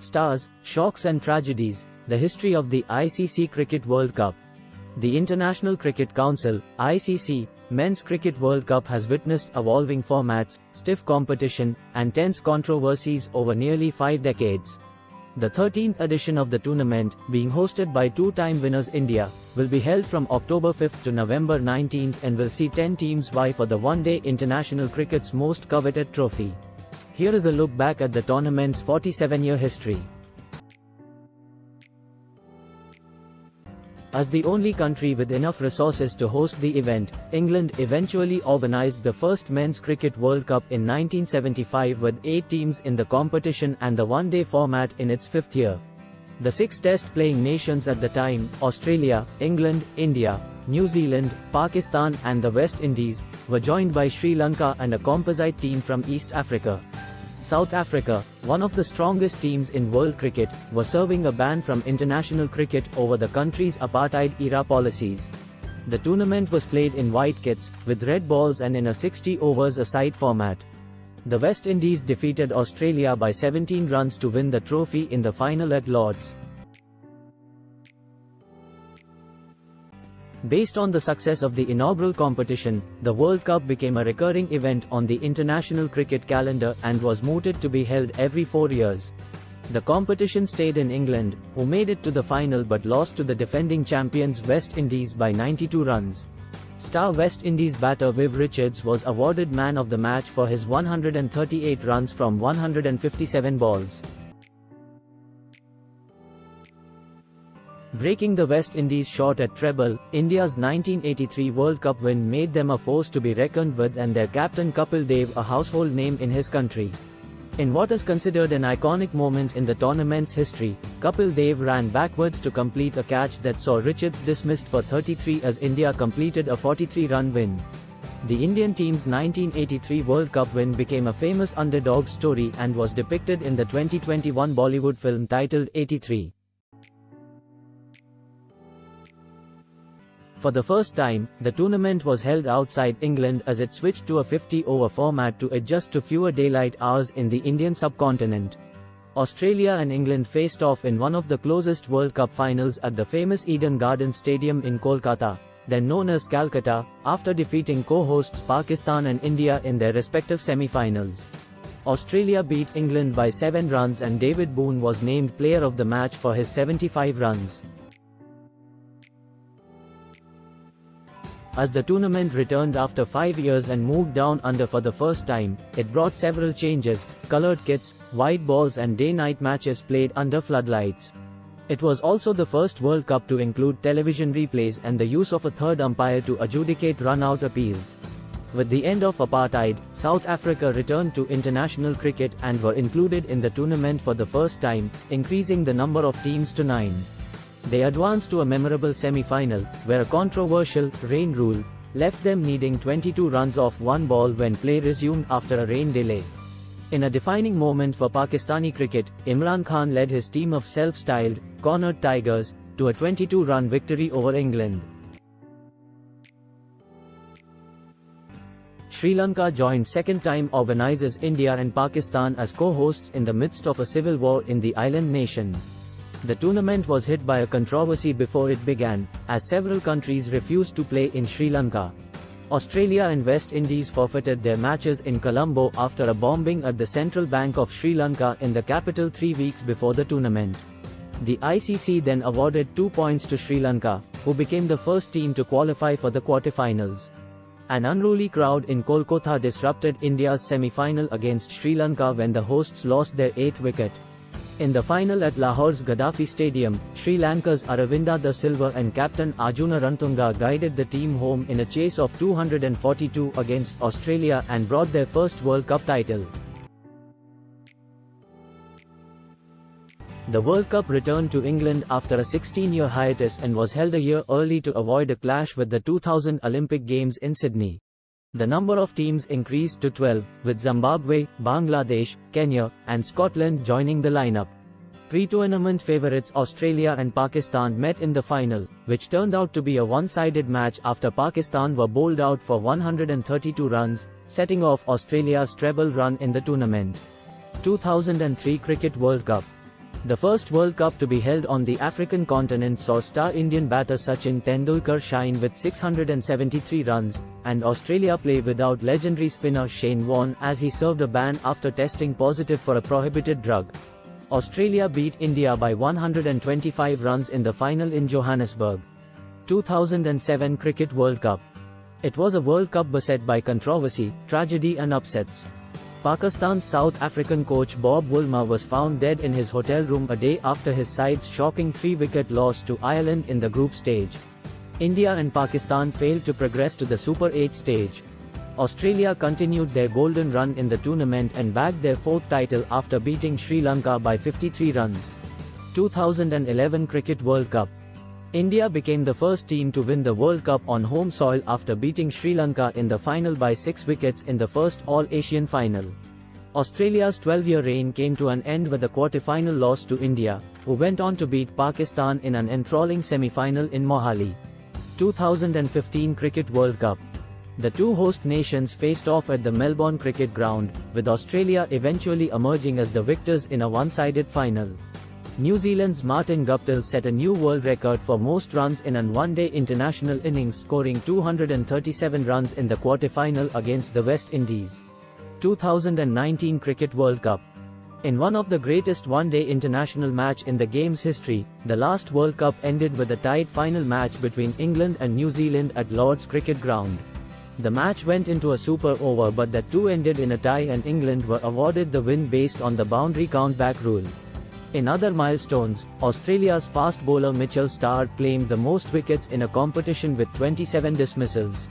Stars, shocks and tragedies, the history of the ICC Cricket World Cup. The International Cricket Council, ICC, Men's Cricket World Cup has witnessed evolving formats, stiff competition, and tense controversies over nearly 5 decades. The 13th edition of the tournament, being hosted by two-time winners India, will be held from October 5 to November 19 and will see 10 teams vie for the one-day international cricket's most coveted trophy. Here is a look back at the tournament's 47-year history. As the only country with enough resources to host the event, England eventually organised the first Men's Cricket World Cup in 1975 with 8 teams in the competition and the one-day format in its 5th year. The 6 test-playing nations at the time, Australia, England, India, New Zealand, Pakistan and the West Indies, were joined by Sri Lanka and a composite team from East Africa. South Africa, one of the strongest teams in world cricket, was serving a ban from international cricket over the country's apartheid-era policies. The tournament was played in white kits, with red balls and in a 60 overs a side format. The West Indies defeated Australia by 17 runs to win the trophy in the final at Lord's. Based on the success of the inaugural competition, the World Cup became a recurring event on the international cricket calendar and was mooted to be held every 4 years. The competition stayed in England, who made it to the final but lost to the defending champions West Indies by 92 runs. Star West Indies batter Viv Richards was awarded man of the match for his 138 runs from 157 balls. Breaking the West Indies' shot at treble, India's 1983 World Cup win made them a force to be reckoned with and their captain Kapil Dev a household name in his country. In what is considered an iconic moment in the tournament's history, Kapil Dev ran backwards to complete a catch that saw Richards dismissed for 33 as India completed a 43-run win. The Indian team's 1983 World Cup win became a famous underdog story and was depicted in the 2021 Bollywood film titled 83. For the first time, the tournament was held outside England as it switched to a 50-over format to adjust to fewer daylight hours in the Indian subcontinent. Australia and England faced off in one of the closest World Cup finals at the famous Eden Gardens Stadium in Kolkata, then known as Calcutta, after defeating co-hosts Pakistan and India in their respective semi-finals. Australia beat England by 7 runs and David Boone was named player of the match for his 75 runs. As the tournament returned after 5 years and moved down under for the first time, it brought several changes: colored kits, white balls and day-night matches played under floodlights. It was also the first World Cup to include television replays and the use of a third umpire to adjudicate run-out appeals. With the end of apartheid, South Africa returned to international cricket and were included in the tournament for the first time, increasing the number of teams to 9. They advanced to a memorable semi-final, where a controversial rain rule left them needing 22 runs off one ball when play resumed after a rain delay. In a defining moment for Pakistani cricket, Imran Khan led his team of self-styled, cornered Tigers to a 22-run victory over England. Sri Lanka joined second-time organizers India and Pakistan as co-hosts in the midst of a civil war in the island nation. The tournament was hit by a controversy before it began, as several countries refused to play in Sri Lanka. Australia and West Indies forfeited their matches in Colombo after a bombing at the Central Bank of Sri Lanka in the capital 3 weeks before the tournament. The ICC then awarded 2 points to Sri Lanka, who became the first team to qualify for the quarterfinals. An unruly crowd in Kolkata disrupted India's semi-final against Sri Lanka when the hosts lost their 8th wicket. In the final at Lahore's Gaddafi Stadium, Sri Lanka's Aravinda De Silva and captain Arjuna Rantunga guided the team home in a chase of 242 against Australia and brought their first World Cup title. The World Cup returned to England after a 16-year hiatus and was held a year early to avoid a clash with the 2000 Olympic Games in Sydney. The number of teams increased to 12, with Zimbabwe, Bangladesh, Kenya, and Scotland joining the lineup. Pre-tournament favourites Australia and Pakistan met in the final, which turned out to be a one-sided match after Pakistan were bowled out for 132 runs, setting off Australia's treble run in the tournament. 2003 Cricket World Cup. The first World Cup to be held on the African continent saw star Indian batter Sachin Tendulkar shine with 673 runs, and Australia play without legendary spinner Shane Warne as he served a ban after testing positive for a prohibited drug. Australia beat India by 125 runs in the final in Johannesburg. 2007 Cricket World Cup. It was a World Cup beset by controversy, tragedy and upsets. Pakistan's South African coach Bob Woolmer was found dead in his hotel room a day after his side's shocking 3-wicket loss to Ireland in the group stage. India and Pakistan failed to progress to the Super 8 stage. Australia continued their golden run in the tournament and bagged their fourth title after beating Sri Lanka by 53 runs. 2011 Cricket World Cup. India became the first team to win the World Cup on home soil after beating Sri Lanka in the final by 6 wickets in the first All-Asian final. Australia's 12-year reign came to an end with a quarter-final loss to India, who went on to beat Pakistan in an enthralling semi-final in Mohali. 2015 Cricket World Cup. The two host nations faced off at the Melbourne Cricket Ground, with Australia eventually emerging as the victors in a one-sided final. New Zealand's Martin Guptill set a new world record for most runs in an one-day international innings, scoring 237 runs in the quarter-final against the West Indies. 2019 Cricket World Cup. In one of the greatest one-day international match in the game's history, the last World Cup ended with a tied final match between England and New Zealand at Lord's Cricket Ground. The match went into a super over, but that too ended in a tie and England were awarded the win based on the boundary countback rule. In other milestones, Australia's fast bowler Mitchell Starc claimed the most wickets in a competition with 27 dismissals.